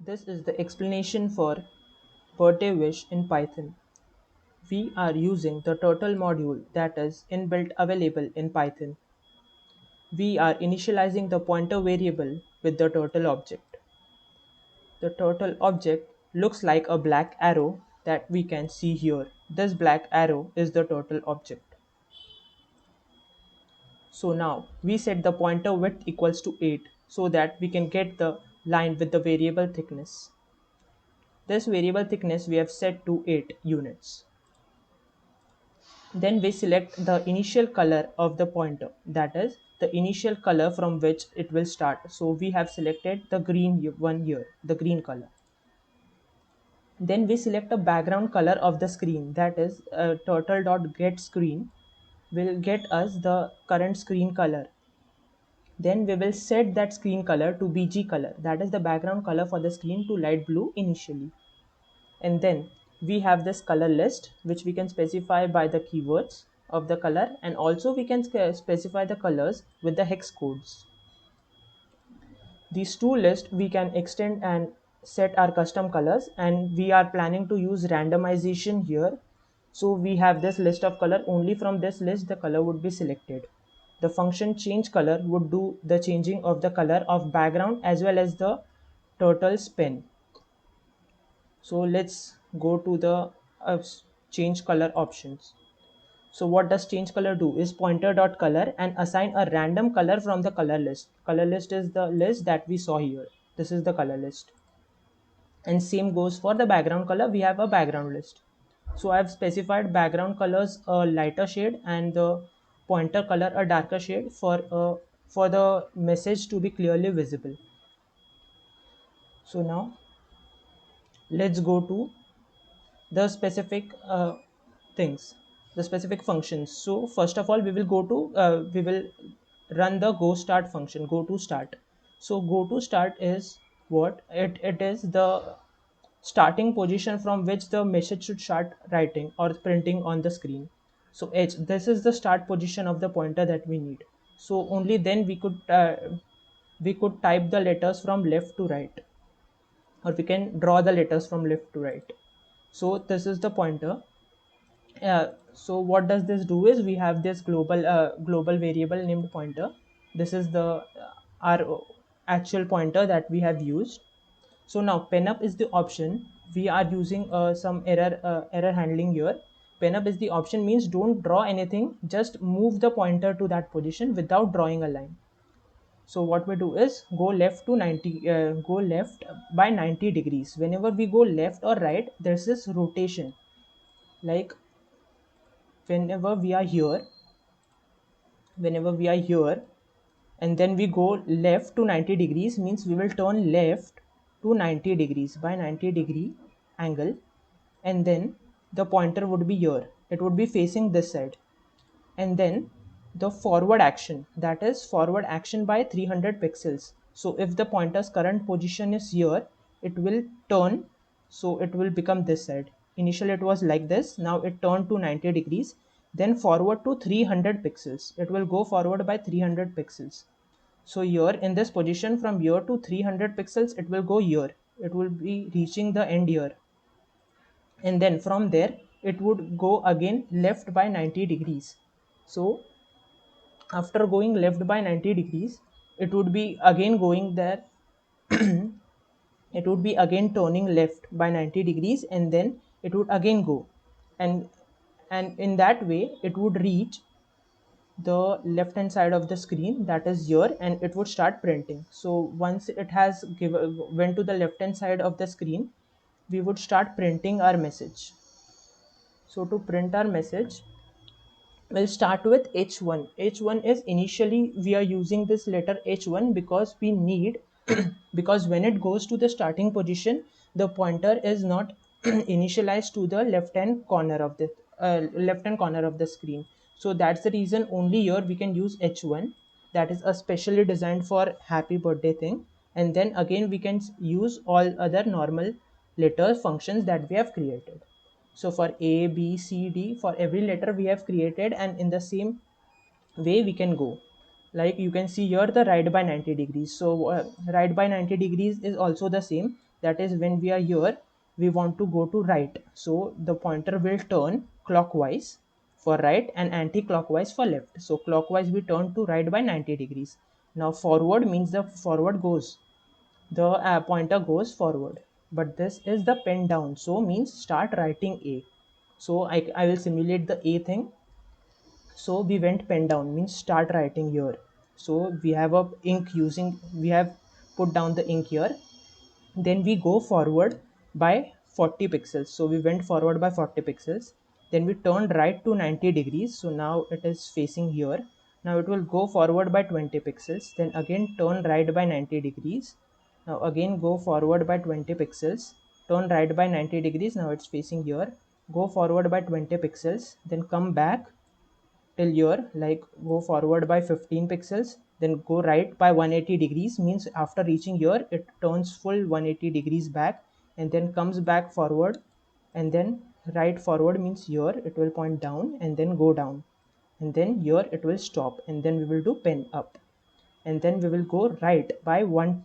This is the explanation for birthday wish in Python. We are using the turtle module that is inbuilt available in Python. We are initializing the pointer variable with the turtle object. The turtle object looks like a black arrow that we can see here. This black arrow is the turtle object. So now we set the pointer width equals to 8 so that we can get the line with the variable thickness. This variable thickness we have set to 8 units. Then we select the initial color of the pointer, that is the initial color from which it will start. So we have selected the green one here, the green color. Then we select a background color of the screen, that is turtle.getScreen will get us the current screen color. Then we will set that screen color to BG color, that is the background color for the screen, to light blue initially. And then we have this color list which we can specify by the keywords of the color, and also we can specify the colors with the hex codes. These two lists we can extend and set our custom colors, and we are planning to use randomization here. So we have this list of color, only from this list the color would be selected. The function change color would do the changing of the color of background as well as the turtle's pen. So let's go to the change color options. So what does change color do is pointer.color and assign a random color from the color list. Color list is the list that we saw here. This is the color list. And same goes for the background color. We have a background list. So I have specified background colors a lighter shade and the pointer color a darker shade for the message to be clearly visible. So now let's go to the specific things, the specific functions. So first of all we will go to we will run the go start function, go to start. So go to start is what it is the starting position from which the message should start writing or printing on the screen. So h, this is the start position of the pointer that we need. So only then we could type the letters from left to right, or we can draw the letters from left to right. So this is the pointer. So what does this do is we have this global variable named pointer. This is the our actual pointer that we have used. So now penup is the option. We are using some error handling here. Penup is the option means don't draw anything, just move the pointer to that position without drawing a line. So what we do is go left to 90, go left by 90 degrees. Whenever we go left or right, there's this rotation. Like whenever we are here, whenever we are here and then we go left to 90 degrees means we will turn left to 90 degrees by 90-degree angle, and then the pointer would be here, it would be facing this side. And then the forward action, that is forward action by 300 pixels. So if the pointer's current position is here, it will turn, so it will become this side. Initially it was like this, now it turned to 90 degrees, then forward to 300 pixels, it will go forward by 300 pixels. So here in this position from here to 300 pixels it will go here, it will be reaching the end here, and then from there it would go again left by 90 degrees. So after going left by 90 degrees it would be again going there, it would be again turning left by 90 degrees, and then it would again go, and in that way it would reach the left hand side of the screen, that is here, and it would start printing. So once it has went to the left hand side of the screen, we would start printing our message. So to print our message, we'll start with h1. H1 is initially we are using this letter h1 because we need because when it goes to the starting position the pointer is not initialized to the left hand corner of the screen. So that's the reason only here we can use h1, that is a specially designed for happy birthday thing. And then again we can use all other normal letter functions that we have created. So for A, B, C, D, for every letter we have created, and in the same way we can go. Like you can see here the right by 90 degrees. So right by 90 degrees is also the same. that is when we are here, we want to go to right, so the pointer will turn clockwise for right and anti-clockwise for left. So clockwise we turn to right by 90 degrees. Now forward means the forward goes, the pointer goes forward, but this is the pen down, so means start writing A. So I will simulate the A thing. So we went pen down means start writing here. So we have a ink using, we have put down the ink here. Then we go forward by 40 pixels. So we went forward by 40 pixels. Then we turned right to 90 degrees. So now it is facing here. Now it will go forward by 20 pixels. Then again turn right by 90 degrees. Now again go forward by 20 pixels. Turn right by 90 degrees. Now it's facing here. Go forward by 20 pixels. Then come back till here, like go forward by 15 pixels, then go right by 180 degrees, means after reaching here it turns full 180 degrees back, and then comes back forward, and then right forward means here it will point down and then go down, and then here it will stop, and then we will do pen up, and then we will go right by one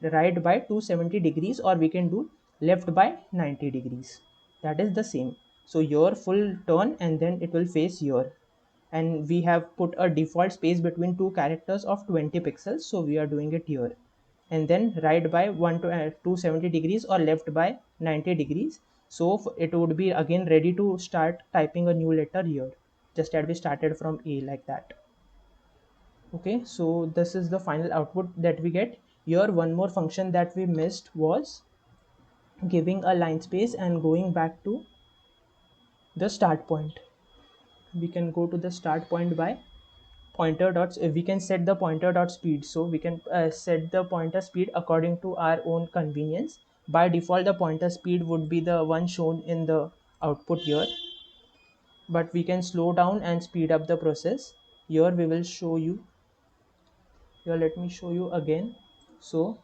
right by 270 degrees, or we can do left by 90 degrees. That is the same. So your full turn and then it will face here, and we have put a default space between two characters of 20 pixels, so we are doing it here, and then right by 270 degrees or left by 90 degrees. So it would be again ready to start typing a new letter here, just as we started from A, like that. Okay, so this is the final output that we get here. One more function that we missed was giving a line space and going back to the start point. We can go to the start point by pointer dots. We can set the pointer dot speed, so we can set the pointer speed according to our own convenience. By default the pointer speed would be the one shown in the output here, but we can slow down and speed up the process. Here we will show you, here let me show you again. So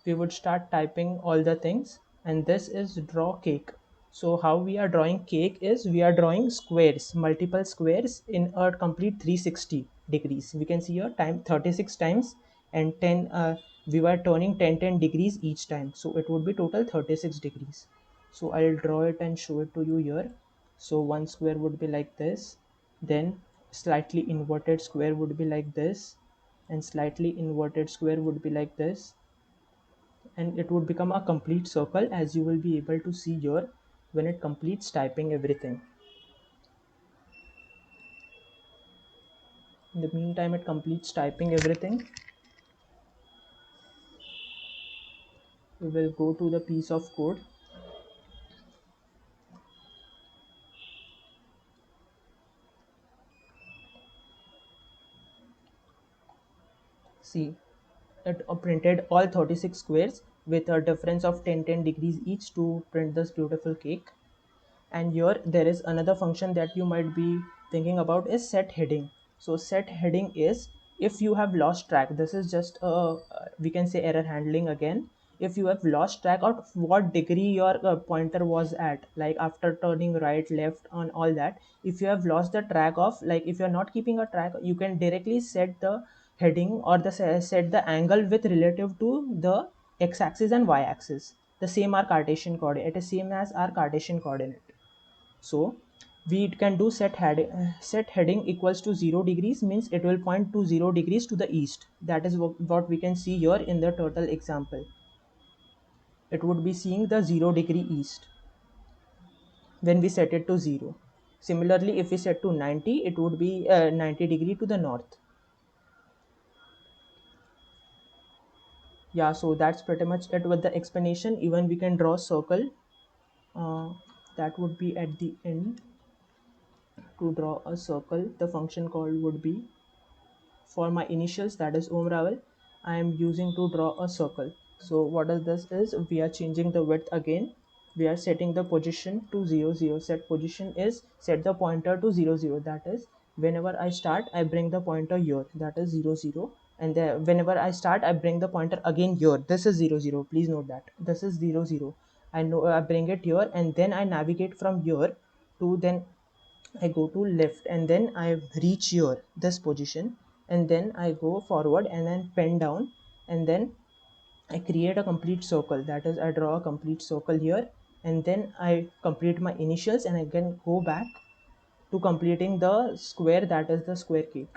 we would start typing all the things, and this is draw cake. So how we are drawing cake is we are drawing squares, multiple squares in a complete 360 degrees. We can see here time 36 times and 10 we were turning 10 degrees each time, so it would be total 36 degrees. So I'll draw it and show it to you here. So one square would be like this, then slightly inverted square would be like this, and slightly inverted square would be like this, and it would become a complete circle, as you will be able to see here when it completes typing everything. In the meantime it completes typing everything, we will go to the piece of code. See, it printed all 36 squares with a difference of 10 degrees each to print this beautiful cake. And here there is another function that you might be thinking about is set heading. So set heading is if you have lost track, this is just a we can say error handling again. If you have lost track of what degree your pointer was at, like after turning right left on all that, if you have lost the track of, like if you're not keeping a track, you can directly set the heading or the set the angle with relative to the x-axis and y-axis. The same our Cartesian coordinate, it is same as our Cartesian coordinate. So we can do set heading equals to 0 degrees, means it will point to 0 degrees to the east. That is what we can see here in the turtle example. It would be seeing the 0 degree east when we set it to 0. Similarly, if we set to 90, it would be 90 degree to the north. Yeah, so that's pretty much it with the explanation. Even we can draw a circle, uh, that would be at the end. To draw a circle, the function called would be, for my initials, that is Om Raval, I am using to draw a circle. So what does this is, we are changing the width again, we are setting the position to 0 0. Set position is set the pointer to 0 0, that is whenever I start I bring the pointer here, that is 0 0, and whenever I start I bring the pointer again here, this is 0 0, please note that this is 0 0. I know I bring it here, and then I navigate from here to, then I go to left, and then I reach here this position, and then I go forward and then pen down, and then I create a complete circle, that is I draw a complete circle here, and then I complete my initials and I can go back to completing the square, that is the square cake.